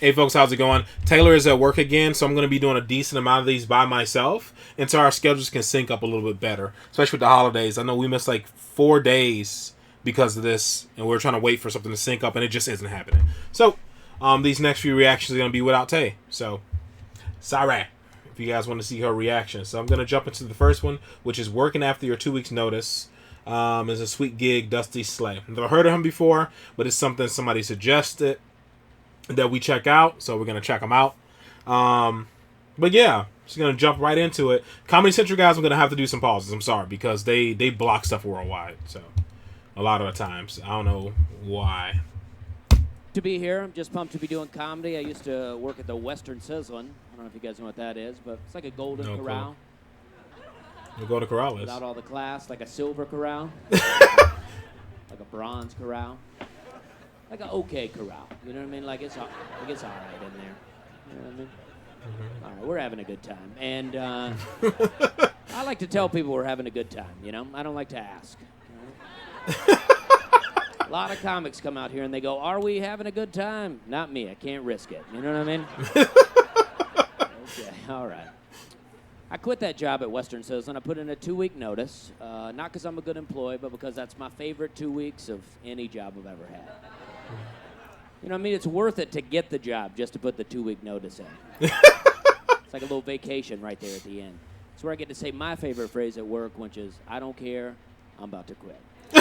Hey folks, how's it going? Taylor is at work again, so I'm going to be doing a decent amount of these by myself until our schedules can sync up a little bit better, especially with the holidays. I know we missed like 4 days because of this, and we're trying to wait for something to sync up, and it just isn't happening. So, these next few reactions are going to be without Tay. So, sorry if you guys want to see her reaction. So I'm going to jump into the first one, which is working after your 2 weeks notice. Is a sweet gig, Dusty Slay. I've never heard of him before, but it's something somebody suggested that we check out, so we're gonna check them out. But yeah, just gonna jump right into it. Comedy Central guys, I'm gonna have to do some pauses. I'm sorry because they block stuff worldwide, so a lot of the times I don't know why. To be here, I'm just pumped to be doing comedy. I used to work at the Western Sizzlin'. I don't know if you guys know what that is, but it's like a golden corral. We'll go to corral is. Without all the class, like a silver corral, like a bronze corral. Like an okay corral, you know what I mean? Like it's all right in there, you know what I mean? Mm-hmm. All right, we're having a good time, and I like to tell people we're having a good time. You know, I don't like to ask. You know? A lot of comics come out here and they go, "Are we having a good time?" Not me. I can't risk it. You know what I mean? Okay, all right. I quit that job at Western Sizzlin'. I put in a 2-week notice, not because I'm a good employee, but because that's my favorite 2 weeks of any job I've ever had. You know what I mean? It's worth it to get the job just to put the 2-week notice in. It's like a little vacation right there at the end. It's where I get to say my favorite phrase at work, which is, I don't care, I'm about to quit. A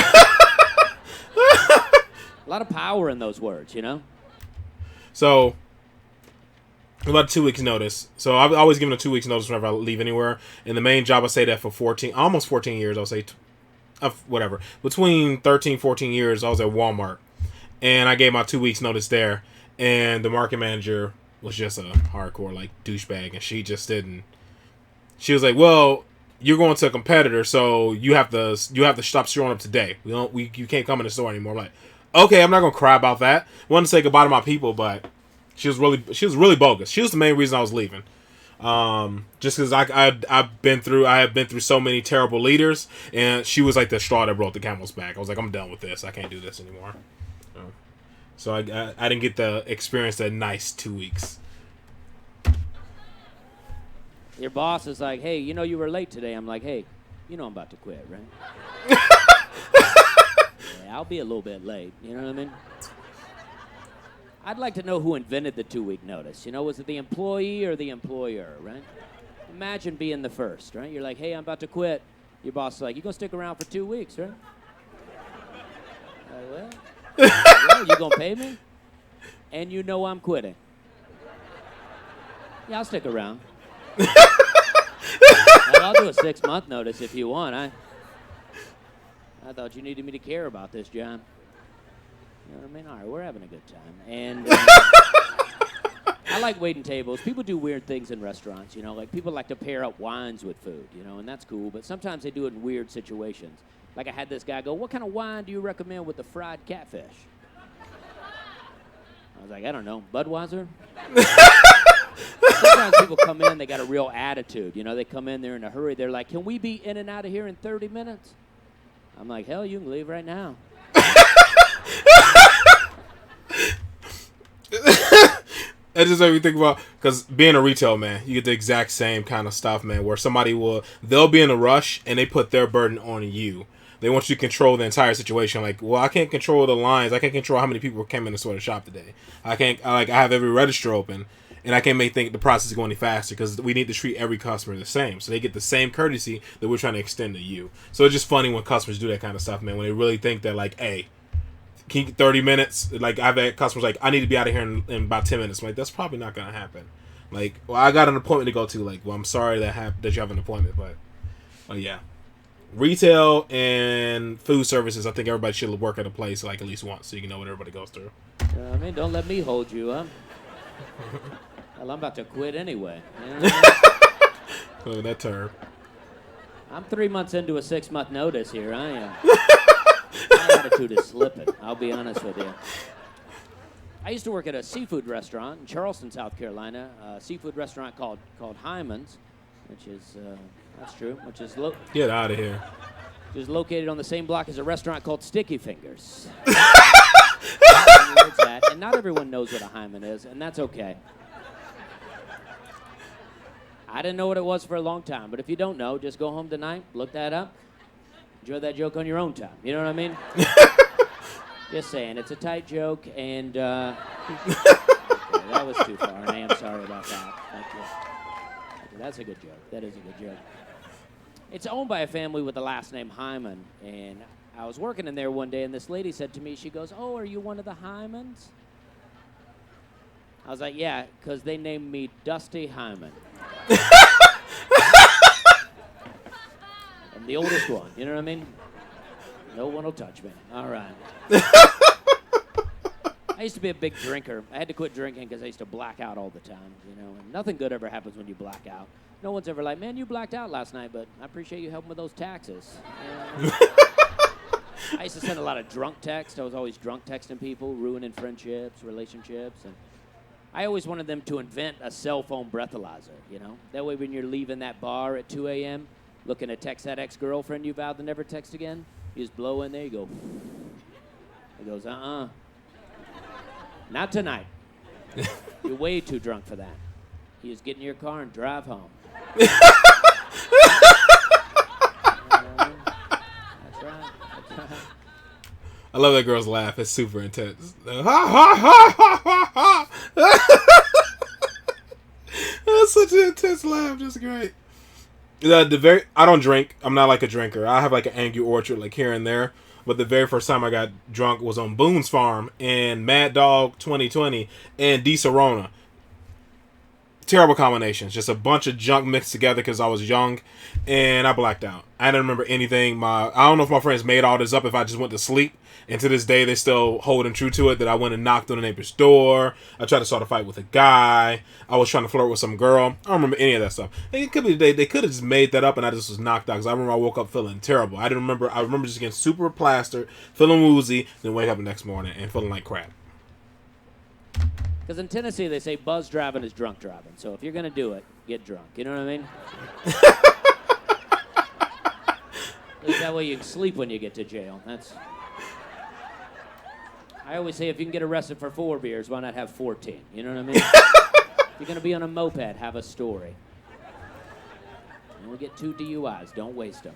lot of power in those words, you know? So, about 2 weeks notice. So I've always given a 2 weeks notice whenever I leave anywhere. And the main job, I say that for almost 14 years, I'll say, whatever. Between 13, 14 years, I was at Walmart. And I gave my 2 weeks notice there. And the market manager was just a hardcore, like, douchebag. And she just didn't. She was like, well, you're going to a competitor, so you have to stop showing up today. You can't come in the store anymore. I'm like, okay, I'm not going to cry about that. I wanted to say goodbye to my people, but she was really bogus. She was the main reason I was leaving. Just because I have been through so many terrible leaders, and she was like the straw that broke the camel's back. I was like, I'm done with this. I can't do this anymore. So I didn't get to experience that nice 2 weeks. Your boss is like, hey, you know you were late today. I'm like, hey, you know I'm about to quit, right? Yeah, I'll be a little bit late. You know what I mean? I'd like to know who invented the 2-week notice. You know, was it the employee or the employer, right? Imagine being the first, right? You're like, hey, I'm about to quit. Your boss is like, you going to stick around for 2 weeks, right? Well, you going to pay me? And you know I'm quitting. Yeah, I'll stick around. I'll do a 6-month notice if you want. I thought you needed me to care about this, John. You know what I mean? All right, we're having a good time. And I like waiting tables. People do weird things in restaurants, you know, like people like to pair up wines with food, you know, and that's cool. But sometimes they do it in weird situations. Like I had this guy go, what kind of wine do you recommend with the fried catfish? I was like, I don't know, Budweiser? Sometimes people come in, they got a real attitude. You know, they come in there in a hurry. They're like, can we be in and out of here in 30 minutes? I'm like, hell, you can leave right now. That just made me think about, because being a retail man, you get the exact same kind of stuff, man, where they'll be in a rush and they put their burden on you. They want you to control the entire situation. Like, well, I can't control the lines. I can't control how many people came in the store to shop today. I have every register open, and I can't think the process is going any faster because we need to treat every customer the same. So they get the same courtesy that we're trying to extend to you. So it's just funny when customers do that kind of stuff, man, when they really think that, like, hey, can you get 30 minutes? Like, I've had customers like, I need to be out of here in about 10 minutes. I'm like, that's probably not going to happen. Like, well, I got an appointment to go to. Like, well, I'm sorry that you have an appointment, but yeah. Retail and food services, I think everybody should work at a place like at least once so you can know what everybody goes through. I mean, don't let me hold you up. Well, I'm about to quit anyway. You know what I mean? Oh, that term. I'm 3 months into a 6-month notice here. I am. My attitude is slipping, I'll be honest with you. I used to work at a seafood restaurant in Charleston, South Carolina, a seafood restaurant called Hyman's, which is, that's true, which is get out of here. Which is located on the same block as a restaurant called Sticky Fingers. there's that. And not everyone knows what a hymen is, and that's okay. I didn't know what it was for a long time, but if you don't know, just go home tonight, look that up, enjoy that joke on your own time. You know what I mean? Just saying, it's a tight joke, and okay, that was too far, and I am sorry about that. Thank you. That's a good joke. That is a good joke. It's owned by a family with the last name Hyman, and I was working in there one day, and this lady said to me, she goes, "Oh, are you one of the Hymans?" I was like, "Yeah, because they named me Dusty Hyman." I'm the oldest one, you know what I mean? No one will touch me. All right. I used to be a big drinker. I had to quit drinking because I used to black out all the time, you know, and nothing good ever happens when you black out. No one's ever like, "Man, you blacked out last night, but I appreciate you helping with those taxes." I used to send a lot of drunk texts. I was always drunk texting people, ruining friendships, relationships, and I always wanted them to invent a cell phone breathalyzer, you know? That way when you're leaving that bar at 2 a.m., looking to text that ex-girlfriend you vowed to never text again, you just blow in there, you go, it goes, not tonight. You're way too drunk for that. You just get in your car and drive home. That's right. I love that girl's laugh. It's super intense. Ha ha ha ha ha ha. That's such an intense laugh. Just great. I don't drink. I'm not like a drinker. I have like an Angry Orchard like here and there. But the very first time I got drunk was on Boone's Farm and Mad Dog 2020 and D Serona. Terrible combinations. Just a bunch of junk mixed together because I was young and I blacked out. I didn't remember anything. I don't know if my friends made all this up if I just went to sleep. And to this day, they still holding true to it that I went and knocked on the neighbor's door. I tried to start a fight with a guy. I was trying to flirt with some girl. I don't remember any of that stuff. It could be they could have just made that up and I just was knocked out because I remember I woke up feeling terrible. I remember just getting super plastered, feeling woozy, then wake up the next morning and feeling like crap. Because in Tennessee, they say buzz driving is drunk driving. So if you're going to do it, get drunk. You know what I mean? That way you can sleep when you get to jail. I always say if you can get arrested for 4 beers, why not have 14? You know what I mean? If you're going to be on a moped, have a story. You only get 2 DUIs. Don't waste them.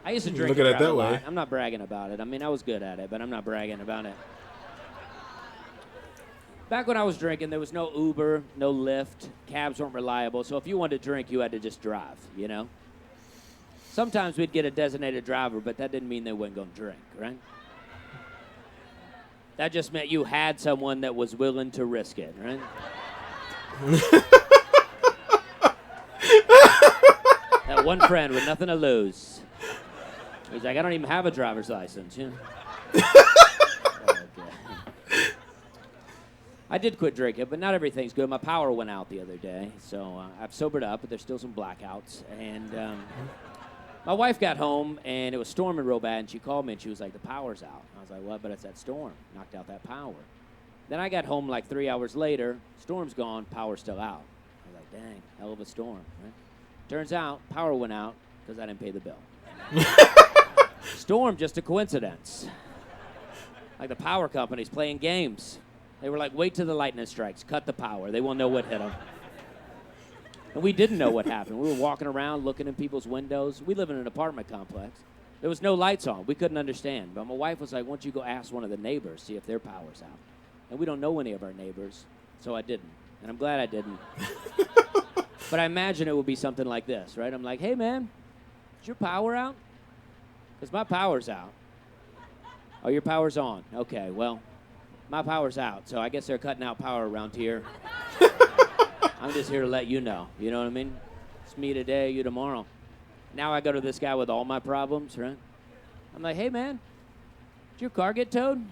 I used to drink. Look at it that way. I'm not bragging about it. I mean, I was good at it, but I'm not bragging about it. Back when I was drinking, there was no Uber, no Lyft. Cabs weren't reliable. So if you wanted to drink, you had to just drive, you know? Sometimes we'd get a designated driver, but that didn't mean they wasn't going to drink, right? That just meant you had someone that was willing to risk it, right? That one friend with nothing to lose. He's like, "I don't even have a driver's license." You know? Okay. I did quit drinking, but not everything's good. My power went out the other day, so I've sobered up, but there's still some blackouts. And my wife got home, and it was storming real bad, and she called me, and she was like, "The power's out." I was like, "What?" "But it's that storm. Knocked out that power." Then I got home like 3 hours later. Storm's gone. Power's still out. I was like, "Dang, hell of a storm." Right? Turns out, power went out because I didn't pay the bill. Storm, just a coincidence. Like the power company's playing games. They were like, "Wait till the lightning strikes. Cut the power. They won't know what hit them." And we didn't know what happened. We were walking around looking in people's windows. We live in an apartment complex. There was no lights on. We couldn't understand. But my wife was like, "Why don't you go ask one of the neighbors, see if their power's out?" And we don't know any of our neighbors, so I didn't. And I'm glad I didn't. But I imagine it would be something like this, right? I'm like, "Hey, man, is your power out?" "Because my power's out." "Oh, your power's on." "Okay, well, my power's out, so I guess they're cutting out power around here. I'm just here to let you know. You know what I mean? It's me today, you tomorrow." Now I go to this guy with all my problems, right? I'm like, "Hey, man, did your car get towed?"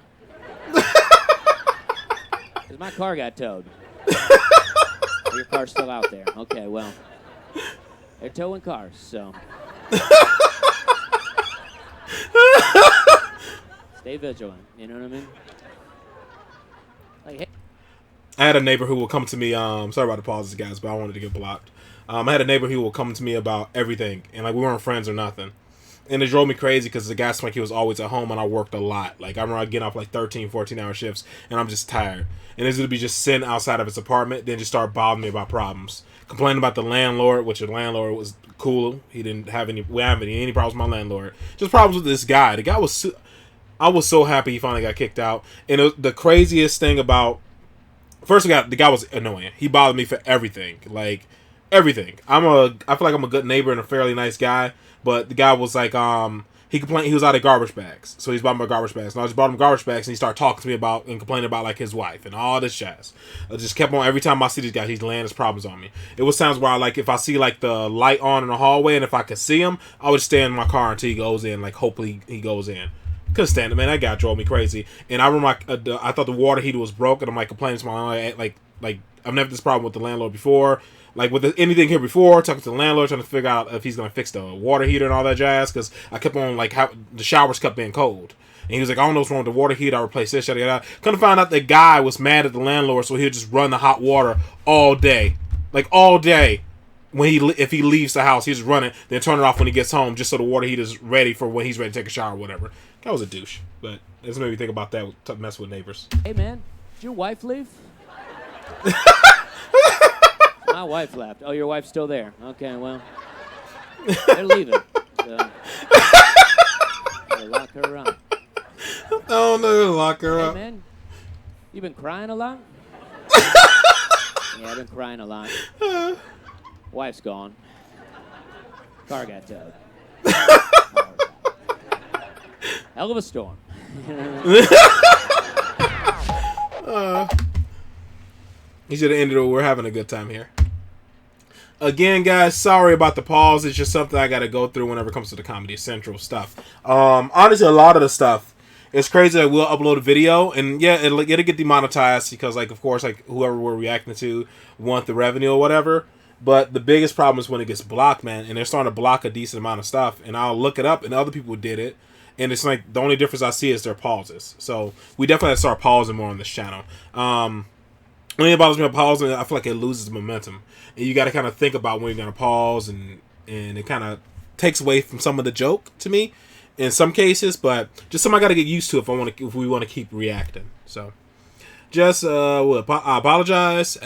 "Because my car got towed." "Your car's still out there." "Okay, well, they're towing cars, so stay vigilant." You know what I mean? Like, hey. I had a neighbor who will come to me. Sorry about the pauses, guys, but I wanted to get blocked. I had a neighbor who will come to me about everything, and like we weren't friends or nothing. And it drove me crazy because the guy seemed like he was always at home and I worked a lot. Like, I remember getting off like 13, 14-hour shifts and I'm just tired. And this would be just sitting outside of his apartment, then just start bothering me about problems. Complaining about the landlord, which the landlord was cool. He didn't have we haven't any problems with my landlord. Just problems with this guy. The guy was... I was so happy he finally got kicked out. And the craziest thing about... First, the guy was annoying. He bothered me for everything. Like, everything. I feel like I'm a good neighbor and a fairly nice guy. But the guy was like, he complained he was out of garbage bags. So he's bought my garbage bags. And I just bought him garbage bags and he started talking to me about and complaining about like his wife and all this jazz. I just kept on, every time I see this guy, he's laying his problems on me. It was times where I like, if I see like the light on in the hallway and if I could see him, I would stay in my car until he goes in. Like, hopefully he goes in. Couldn't stand it, man. That guy drove me crazy. And I remember I thought the water heater was broke and I'm like complaining to my landlord, like I've never had this problem with the landlord before. Like, with anything here before, talking to the landlord, trying to figure out if he's going to fix the water heater and all that jazz, because I kept on, like, how the showers kept being cold. And he was like, I don't know what's wrong with the water heater, I replaced this, yada, yada. Come to find out the guy was mad at the landlord, so he'll just run the hot water all day. Like, all day. If he leaves the house, he just run it, then turn it off when he gets home, just so the water heater's ready for when he's ready to take a shower or whatever. That was a douche. But it's made me think about that, to mess with neighbors. Hey, man, did your wife leave? My wife left. Oh, your wife's still there. Okay, well, they're leaving. So, lock her up. Oh, no, lock her up. Hey, man, you been crying a lot? Yeah, I've been crying a lot. Wife's gone. Car got towed. Hell of a storm. He should have ended it. We're having a good time here. Again, guys, sorry about the pause. It's just something I got to go through whenever it comes to the Comedy Central stuff. Honestly, a lot of the stuff, it's crazy that we'll upload a video, and yeah, it'll get demonetized because, like, of course, like, whoever we're reacting to want the revenue or whatever. But the biggest problem is when it gets blocked, man, and they're starting to block a decent amount of stuff, and I'll look it up, and other people did it, and it's like the only difference I see is their pauses. So we definitely have to start pausing more on this channel. When it bothers me about pausing, I feel like it loses momentum. And you got to kind of think about when you're going to pause, and it kind of takes away from some of the joke to me in some cases, but just something I got to get used to if we want to keep reacting. So just I apologize.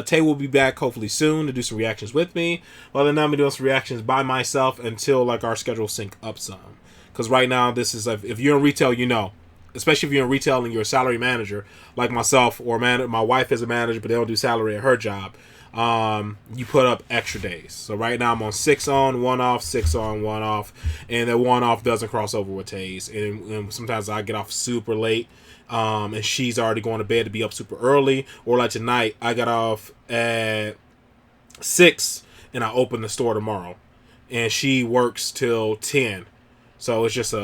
Tay will be back hopefully soon to do some reactions with me. Other than that, I'm doing some reactions by myself until like our schedule sync up some. Because right now, this is like, if you're in retail, you know. Especially if you're in retail and you're a salary manager, like myself, or my wife is a manager, but they don't do salary at her job. You put up extra days. So right now I'm on 6 on, 1 off, 6 on, 1 off, and that 1 off doesn't cross over with Tay's. And sometimes I get off super late, and she's already going to bed to be up super early. Or like tonight, I got off at 6, and I open the store tomorrow, and she works till 10. So it's just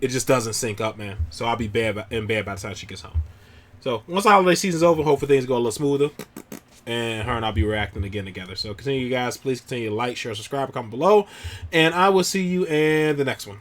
it just doesn't sync up, man. So I'll be in bed by the time she gets home. So once the holiday season's over, hopefully things go a little smoother. And her and I'll be reacting again together. So continue, you guys. Please continue to like, share, subscribe, comment below. And I will see you in the next one.